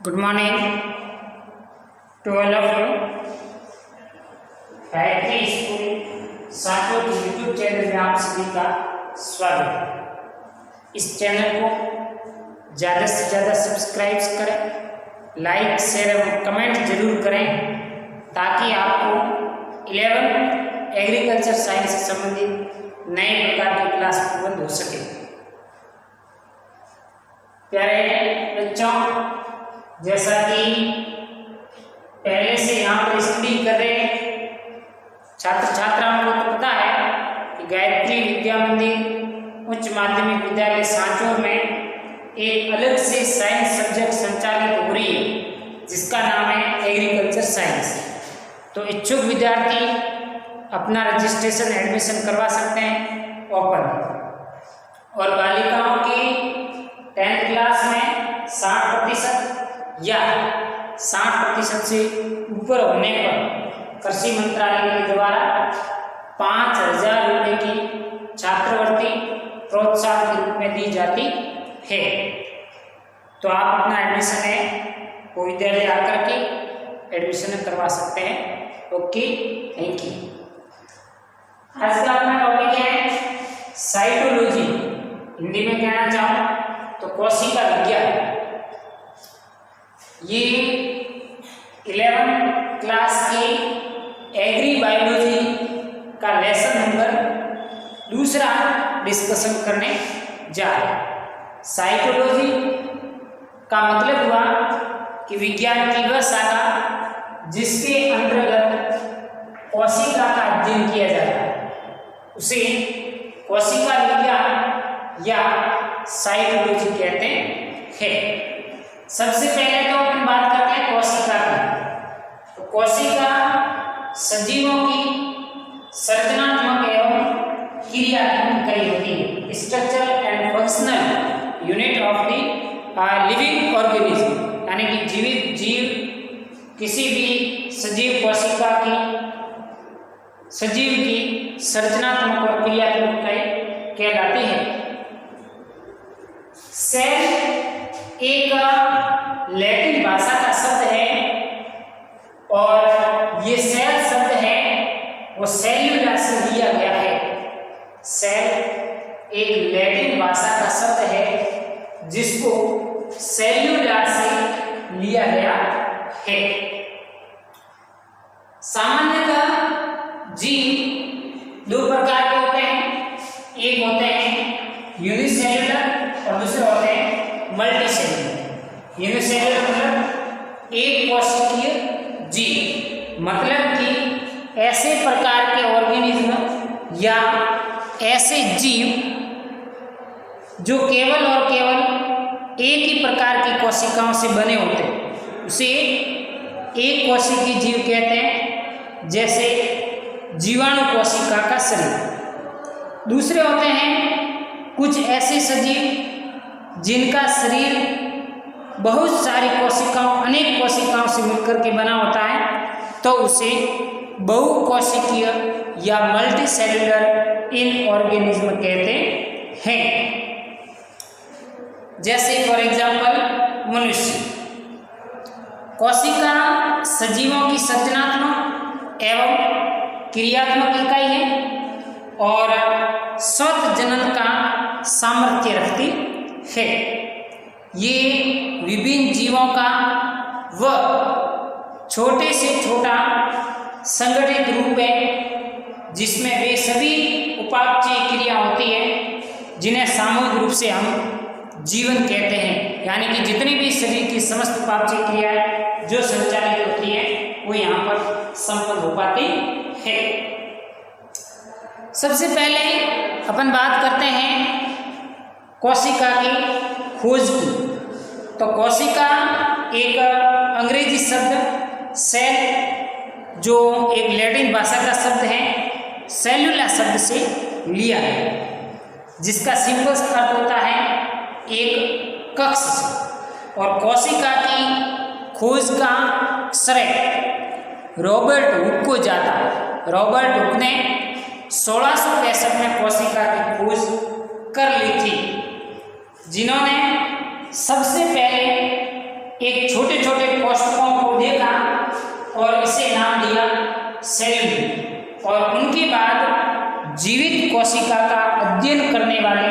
Good morning to all of you. Gayatri school सातों के YouTube channel में आप सभी का स्वागत है। इस चैनल को ज़्यादा से ज़्यादा सब्सक्राइब करें, लाइक शेयर एवं कमेंट जरूर करें ताकि आपको 11 एग्रीकल्चर साइंस से संबंधित नए प्रकार की क्लास उपलब्ध हो सके। प्यारे बच्चों, जैसा कि पहले से यहाँ पर स्टडी कर रहे छात्र छात्राओं को तो पता है कि गायत्री विद्या मंदिर उच्च माध्यमिक विद्यालय सांचौर में एक अलग से साइंस सब्जेक्ट संचालित हो रही है जिसका नाम है एग्रीकल्चर साइंस। तो इच्छुक विद्यार्थी अपना रजिस्ट्रेशन एडमिशन करवा सकते हैं ओपन। और बालिकाओं की 10th क्लास में 60% या 60% से ऊपर होने पर कृषि मंत्रालय के द्वारा 5,000 रुपये की छात्रवृत्ति प्रोत्साहन के रूप में दी जाती है। तो आप अपना एडमिशन है वो विद्यालय आकर के एडमिशन करवा सकते हैं। Okay, thank you. आज का अपना टॉपिक है साइटोलॉजी। हिंदी में कहना चाहूँ तो कोशिका विज्ञान। ये 11th क्लास की एग्री बायोलॉजी का लेसन नंबर 2 डिस्कशन करने जा रहे हैं। साइटोलॉजी का मतलब हुआ कि विज्ञान की वह शाखा जिसके अंतर्गत कोशिका का अध्ययन किया जाता है उसे कोशिका विज्ञान या साइटोलॉजी कहते हैं। सबसे पहले तो अपन बात करते हैं कोशिका की। तो कोशिका सजीवों की संरचनात्मक एवं क्रियात्मक इकाई होती है, structural and functional unit of the living organism. यानी कि जीवित जीव किसी भी सजीव कोशिका की सजीव की संरचनात्मक और क्रियात्मक इकाई कहलाती है। सेल एक लैटिन भाषा का शब्द है और ये सेल शब्द है वो सेल्यूलर से लिया गया है। सेल एक लैटिन भाषा का शब्द है जिसको सेल्यूलर से लिया गया है। सामान्यतः जीव 2 प्रकार के होते हैं। एक होते हैं यूनिसेल्युलर और दूसरे होते हैं मल्टी सेल्युलर। यूनिसेल्युलर मतलब एक कोशिकीय जीव, मतलब कि ऐसे प्रकार के ऑर्गेनिज्म या ऐसे जीव जो केवल और केवल एक ही प्रकार की कोशिकाओं से बने होते हैं उसे एक कोशिकीय जीव कहते हैं, जैसे जीवाणु कोशिका का शरीर। दूसरे होते हैं कुछ ऐसे सजीव जिनका शरीर बहुत सारी कोशिकाओं अनेक कोशिकाओं से मिलकर के बना होता है, तो उसे बहुकोशिकीय या मल्टी सेल्युलर इन ऑर्गेनिज्म कहते हैं। जैसे फॉर एग्जाम्पल मनुष्य। कोशिका सजीवों की संरचनात्मक एवं क्रियात्मक इकाई है और स्वतः जनन का सामर्थ्य रखती है। ये विभिन्न जीवों का वह छोटे से छोटा संगठित रूप है जिसमें वे सभी उपापचय क्रिया होती है जिन्हें सामूहिक रूप से हम जीवन कहते हैं। यानी कि जितनी भी शरीर की समस्त उपापचय क्रियाएं जो संचालित होती है वो यहाँ पर संपन्न हो पाती है। सबसे पहले अपन बात करते हैं कोशिका की खोज की। तो कोशिका एक अंग्रेजी शब्द सेल जो एक लैटिन भाषा का शब्द है सेल्यूलर शब्द से लिया है, जिसका सिंपल अर्थ होता है एक कक्ष से। और कोशिका की खोज का श्रेय रॉबर्ट हुक को जाता है। रॉबर्ट हुक ने 1665 में कोशिका की खोज कर ली थी, जिन्होंने सबसे पहले एक छोटे छोटे कोशिकाओं को देखा और इसे नाम दिया सेल। और उनके बाद जीवित कोशिका का अध्ययन करने वाले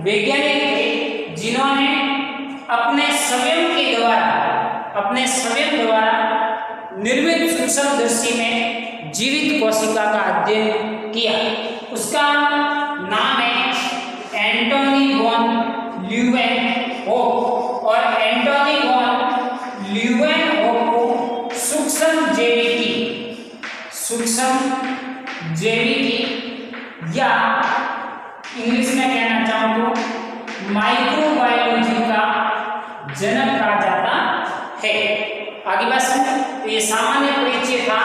वैज्ञानिक थे जिन्होंने अपने स्वयं द्वारा निर्मित सूक्ष्मदर्शी में जीवित कोशिका का अध्ययन किया। उसका नाम है एंटोनी वॉन ल्यूवेनहोक। और एंटोनी वॉन ल्यूवेनहोक को सूक्ष्म जैविकी या इंग्लिश में कहना चाहूँ तो माइक्रोबायोलॉजी का जनक कहा जाता है। आगे बात समझ। तो ये सामान्य परिचय था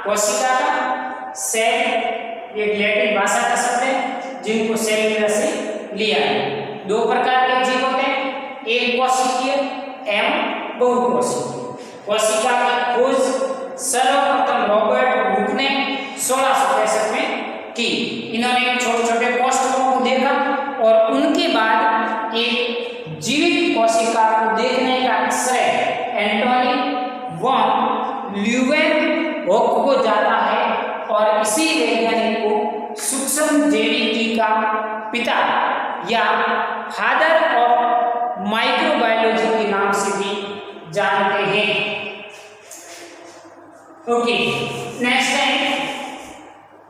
कोशिका का। सेल एक लैटिन भाषा का शब्द है जिनको सेल से लिया है। दो प्रकार के जीव होते हैं, एक कोशिकीय एवं बहुकोशिकीय। कोशिका की खोज सर्वप्रथम रॉबर्ट हुक ने 1663 में की। इन्होंने छोटे छोटे कोशिकाओं को देखा और उनके बाद एक जीवित कोशिका को देखने का श्रेय एंटोनी वॉन ल्यूवेनहोक को जाता है। और इसी वैज्ञानिक को सूक्ष्म जैविकी का पिता या फादर ऑफ माइक्रोबायोलॉजी के नाम से भी जानते हैं। ओके, नेक्स्ट है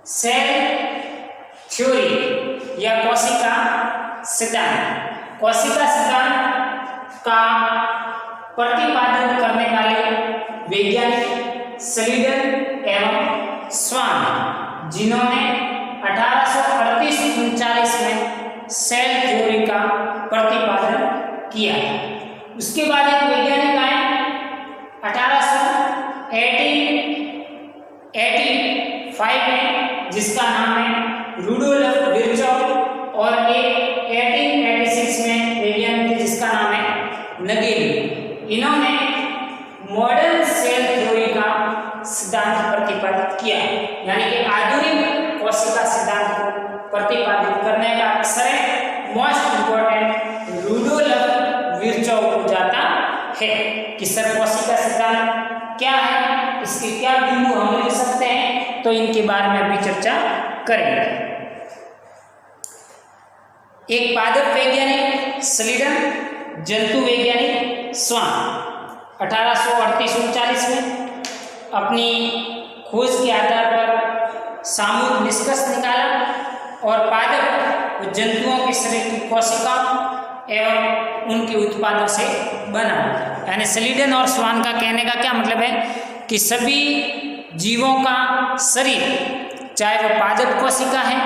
सेल थ्योरी या कोशिका सिद्धांत। कोशिका सिद्धांत का प्रतिपादन करने वाले वैज्ञानिक स्लीडन एवं स्वान, जिन्होंने 1838-39 में सेल थ्योरी का प्रतिपादन किया। उसके बाद एक वैज्ञानिक आए 1885 में, जिसका नाम है रुडोल्फ विर्चोव। और एक 1886 में वैज्ञानिक जिसका नाम है नगेल। इन्होंने मॉडर्न सेल थ्योरी का सिद्धांत प्रतिपादित किया, यानी कि आधुनिक कोशिका सिद्धांत को प्रतिपादित करने का श्रेय मोस्ट इंपोर्टेंट रुडोल्फ विर्चोव को जाता है। कि सर कोशिका सिद्धांत क्या है, इसके क्या बिंदु हम लिख सकते हैं, तो इनके बारे में भी चर्चा करेंगे। एक पादप वैज्ञानिक स्लीडन, जंतु वैज्ञानिक स्वान 1838-39 में अपनी खोज के आधार पर सामूहिक निष्कर्ष निकाला और पादप जंतुओं के शरीर की कोशिकाओं एवं उनके उत्पादों से बना। यानी स्लीडन और स्वान का कहने का क्या मतलब है कि सभी जीवों का शरीर, चाहे वो पादप कोशिका है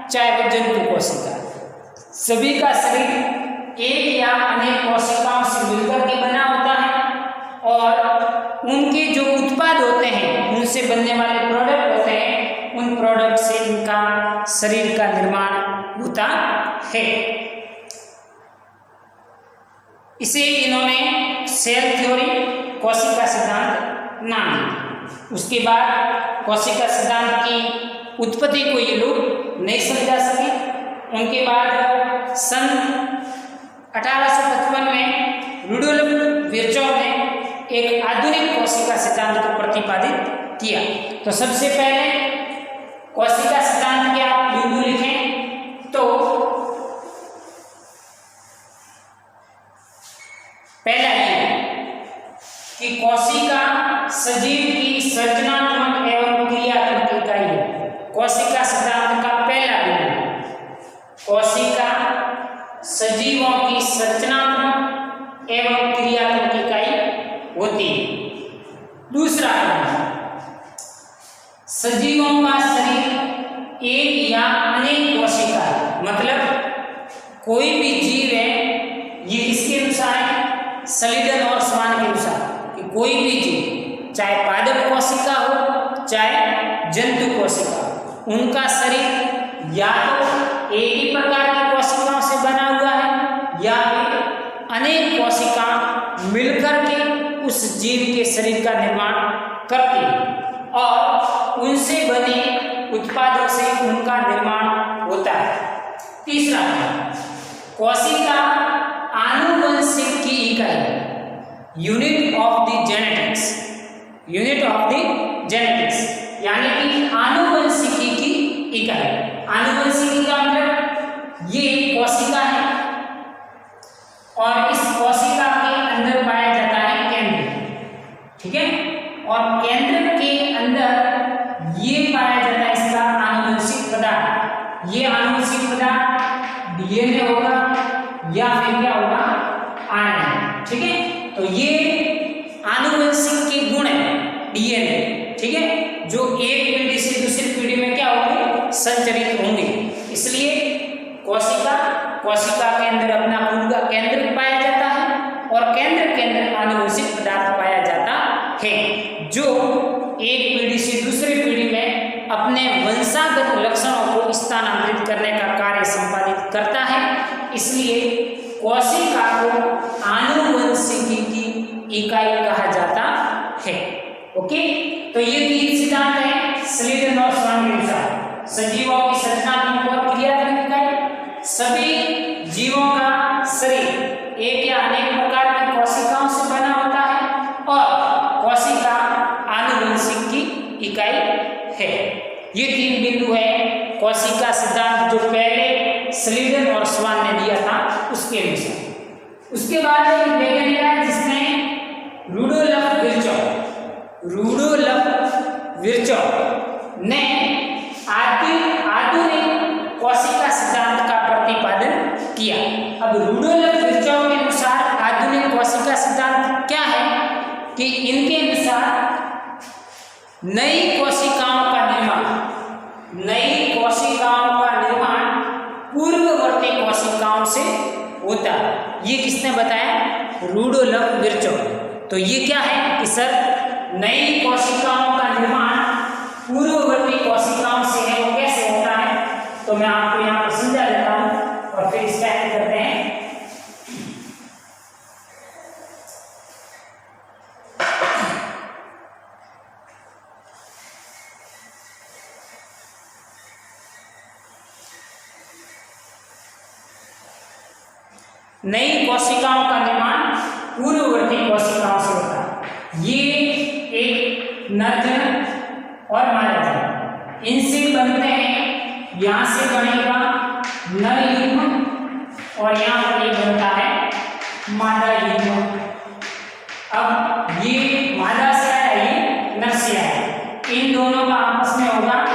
चाहे वो जंतु कोशिका, सभी का शरीर एक या अनेक कोशिकाओं से मिलकर के बना होता है। और उनके जो उत्पाद होते हैं, उनसे बनने वाले प्रोडक्ट होते हैं, उन प्रोडक्ट से इनका शरीर का निर्माण होता है। इसे इन्होंने सेल थ्योरी, कोशिका सिद्धांत नाम दिया। उसके बाद कोशिका सिद्धांत की उत्पत्ति को ये लोग नहीं समझा सके। उनके बाद सन 1855 में रुडोल्फ विर्चोव ने एक आधुनिक कोशिका सिद्धांत को प्रतिपादित किया। तो सबसे पहले कोशिका सिद्धांत के आप बिंदु लिखें तो पहला ये कि कोशिका सजीव की सर्जनात्मक एवं क्रियात्मक इकाई है। कोशिका सिद्धांत का पहला बिंदु, कोशिका सजीवों की सर्जनात्मक एवं क्रियात्मक इकाई होती है। दूसरा, सजीवों का शरीर एक या अनेक कोशिका है, मतलब कोई भी जीव है, ये किसके अनुसार है, स्लीडन और स्वान के अनुसार, कि कोई भी जीव चाहे पादप कोशिका हो चाहे जंतु कोशिका हो, उनका शरीर या तो एक ही प्रकार की कोशिकाओं से बना हुआ है या फिर अनेक कोशिका मिलकर के उस जीव के शरीर का निर्माण करती है और उनसे बने उत्पादों से उनका निर्माण होता है। तीसरा, कोशिका आनुवंशिक की इकाई। Unit of the genetics, unit of the genetics यानी कि आनुवंशिकी की इकाई। आनुवंशिकी का मतलब ये कोशिका है और इस कोशिका के अंदर पाया जाता है केंद्र, ठीक है, और केंद्र के अंदर ये पाया जाता है इसका आनुवंशिक पदार्थ। ये आनुवंशिक पदार्थ डीएनए होगा या फिर क्या होगा, आरएनए, ठीक है। तो ये आनुवंशिक के गुण है डीएनए, ठीक है, जो एक पीढ़ी से दूसरी पीढ़ी में क्या होंगे, संचरित होंगे। इसलिए कोशिका के अंदर अपना खुद का केंद्र पाया जाता है और केंद्र के अंदर आनुवंशिक पदार्थ पाया जाता है, जो एक पीढ़ी से दूसरी पीढ़ी में अपने वंशागत लक्षणों को स्थानांतरित करने का कार्य संपादित करता है। इसलिए कोशिका को आनुवंशिकी की इकाई कहा जाता है। ओके, तो ये 3 सिद्धांत है स्लीडन और स्वान के अनुसार। सजीवों की संरचनात्मक और क्रियात्मक इकाई, सभी जीवों का शरीर एक या अनेक प्रकार की कोशिकाओं से बना होता है और कोशिका आनुवंशिक की इकाई है। ये 3 बिंदु है कोशिका सिद्धांत जो पहले स्लीडन और स्वान ने दिया था उसके अनुसार। उसके बाद एक वैज्ञानिक है जिसने रुडोल्फ विर्चोव ने आधुनिक कोशिका सिद्धांत का प्रतिपादन किया। अब रुडोल्फ विर्चोव के अनुसार आधुनिक कोशिका सिद्धांत क्या है कि इनके अनुसार नई कोशिकाओं का निर्माण पूर्ववर्ती कोशिकाओं से होता है। ये किसने बताया, रुडोल्फ विर्चोव। तो ये क्या है कि सर नई कोशिकाओं का निर्माण पूर्ववर्ती कोशिकाओं से है, वो कैसे होता है, तो मैं आपको यहाँ पर समझा देता हूँ और फिर इसका क्या करते हैं। नई कोशिकाओं का निर्माण पूर्ववर्ती कोशिकाओं से होता है। ये एक नरजनक और मादाजनक, इनसे बनते हैं, यहाँ से बनेगा नर युग्म और यहाँ पर ये बनता है मादा युग्म। अब ये मादा से आया, ये नर से आया, इन दोनों का आपस में होगा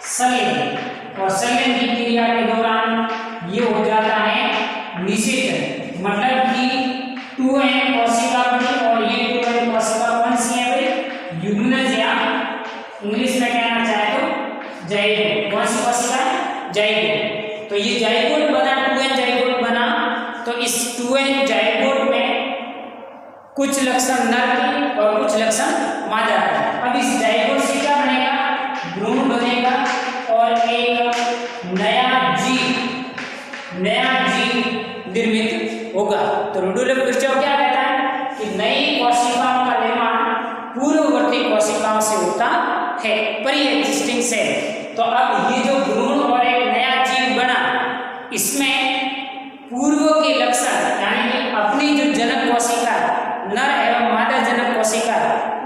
संलयन और संलयन की क्रिया के दौरान ये हो जाता है निषेचन। मतलब कि 2n कोशिका बनी और ये 2n कोशिका कौन सी है भाई, युग्मज या इंग्लिश में कहना चाहे तो जाइगोट। कौन सी कोशिका है, जाइगोट। तो ये जाइगोट बना, 2n जाइगोट बना, तो इस 2n जाइगोट में कुछ लक्षण नर के और कुछ लक्षण मादा के। अब इस जाइगोट से क्या बनेगा, भ्रूण बनेगा और एक नया जीव निर्मित होगा। तो रुडोल्फ विर्चोव क्या कहता है कि नई कोशिकाओं का निर्माण पूर्ववर्ती कोशिकाओं से होता है, प्री एग्जिस्टिंग सेल। तो अब ये जो भ्रूण और एक नया जीव बना, इसमें पूर्व के लक्षण यानी कि अपनी जो जनक कोशिका नर एवं मादा जनक कोशिका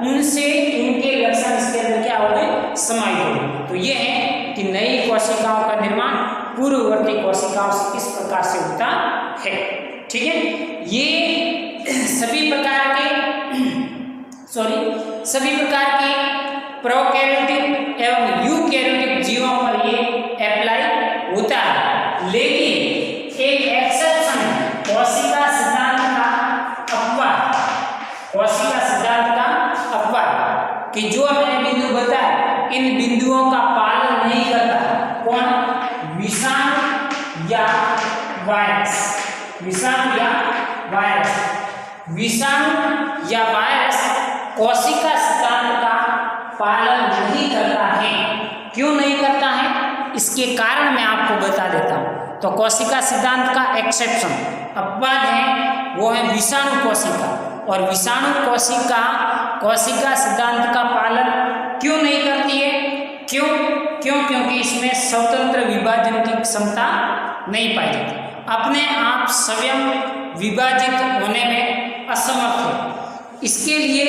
उनसे इनके लक्षण इसके अंदर क्या हो गए, समाहित हो गए। तो ये है कि नई कोशिकाओं का निर्माण पूर्ववर्ती कोशिकाओं से इस प्रकार से होता है। ठीक है, ये सभी प्रकार के प्रोकैरियोटिक एवं यूकैरियोटिक जीवों पर ये अप्लाई होता है। लेकिन एक एक्सेप्शन है, कोशिका सिद्धांत का अपवाद कि जो मैंने बिंदु बताया इन बिंदुओं का पालन नहीं करता। कौन, विषाणु या वायरस। विषाणु या वायरस कोशिका सिद्धांत का पालन नहीं करता है। क्यों नहीं करता है, इसके कारण मैं आपको बता देता हूँ। तो कोशिका सिद्धांत का एक्सेप्शन अपवाद है, वो है विषाणु कोशिका। और विषाणु कोशिका सिद्धांत का पालन क्यों नहीं करती है, क्योंकि इसमें स्वतंत्र विभाजन की क्षमता नहीं पाई जाती, अपने आप स्वयं विभाजित होने में असमर्थ है। इसके लिए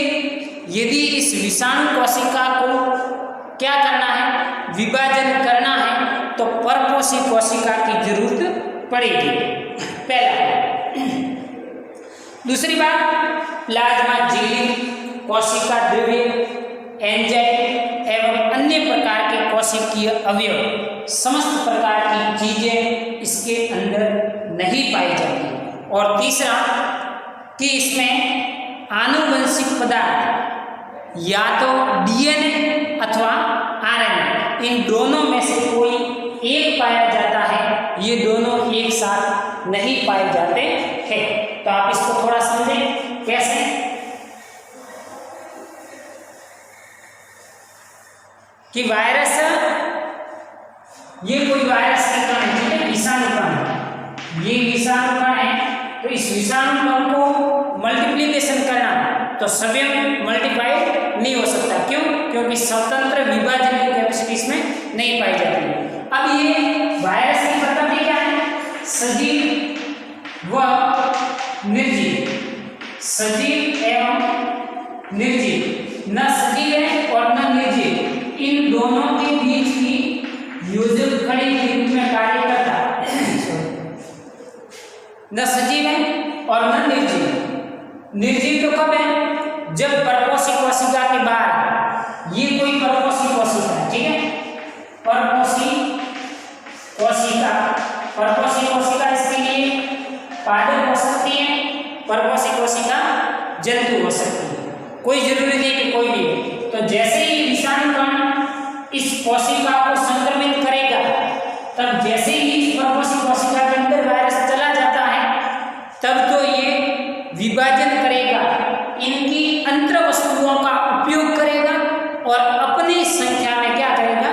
यदि इस विषाणु कोशिका को क्या करना है, विभाजन करना है, तो परपोषी कोशिका की जरूरत पड़ेगी, पहला। दूसरी बात, प्लाज्मा झिल्ली, कोशिका द्रव्य, एंजाइम एवं अन्य प्रकार के कोशिकीय अवयव, समस्त प्रकार की चीजें इसके अंदर नहीं पाई जाती। और तीसरा कि इसमें आनुवंशिक पदार्थ या तो डीएनए अथवा आरएनए, इन दोनों में से कोई एक पाया जाता है, ये दोनों एक साथ नहीं पाए जाते हैं। तो आप इसको थोड़ा समझें कैसे। कि वायरस, ये कोई वायरस का कण है, ठीक है, विषाणु कण, ये विषाणु कण है, तो इस विषाणु कण को मल्टीप्लिकेशन करना तो स्वयं मल्टीप्लाई नहीं हो सकता। क्यों? क्योंकि स्वतंत्र विभाजन की कैपेसिटी इसमें नहीं पाई जाती। अब ये वायरस की प्रकृति क्या है, सजीव व निर्जीव, सजीव एवं निर्जीव, न सजीव है और न निर्जीव, इन दोनों के बीच की योजक कड़ी के रूप में कार्य करता है। न सजीव है और न निर्जीव। निर्जीव तो कब है, जब परपोषी कोशिका के बाद, ये कोई परपोषी कोशिका है, ठीक है, परपोषी कोशिका, परपोषी कोशिका इसके लिए पादप हो सकती है, परपोषी कोशिका जंतु हो सकती है, कोई जरूरी नहीं कि कोई भी हो। तो जैसे ही विषाणु कण इस कोशिका को संक्रमित करेगा, तब जैसे ही इस परपोषी कोशिका के अंदर वायरस चला जाता है, तब तो ये विभाजन करेगा, इनकी अंतर वस्तुओं का उपयोग करेगा और अपनी संख्या में क्या करेगा,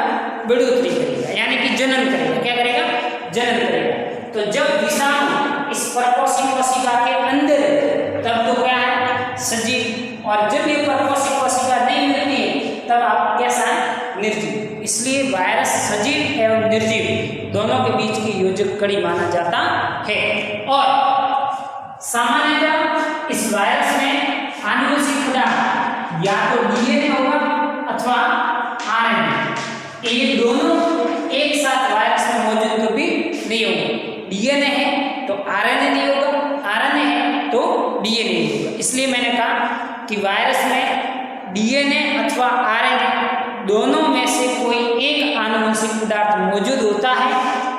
बढ़ोतरी करेगा, यानी कि जनन करेगा। क्या करेगा? जनन करेगा। तो जब विषाणु इस परपोषी कोशिका के अंदर, तब तो क्या है, सजीव, और जब ये परपोषी कोशिका नहीं मिलती है, तब आप कैसा है, निर्जीव। इसलिए वायरस सजीव एवं निर्जीव दोनों के बीच की योजक कड़ी माना जाता है। और सामान्यतः इस वायरस में आनुवंशिक पदार्थ या तो डीएनए होगा अथवा आरएनए, ये दोनों एक साथ वायरस में मौजूद कभी नहीं होंगे। डीएनए है तो आरएनए नहीं होगा, आरएनए है तो डीएनए नहीं होगा। इसलिए मैंने कहा कि वायरस में डीएनए अथवा आरएनए दोनों में से कोई एक आनुवंशिक पदार्थ मौजूद होता है,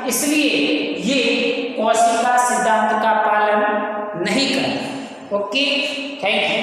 इसलिए ये कोशिका सिद्धांत का पालन नहीं करता। Okay, thank you.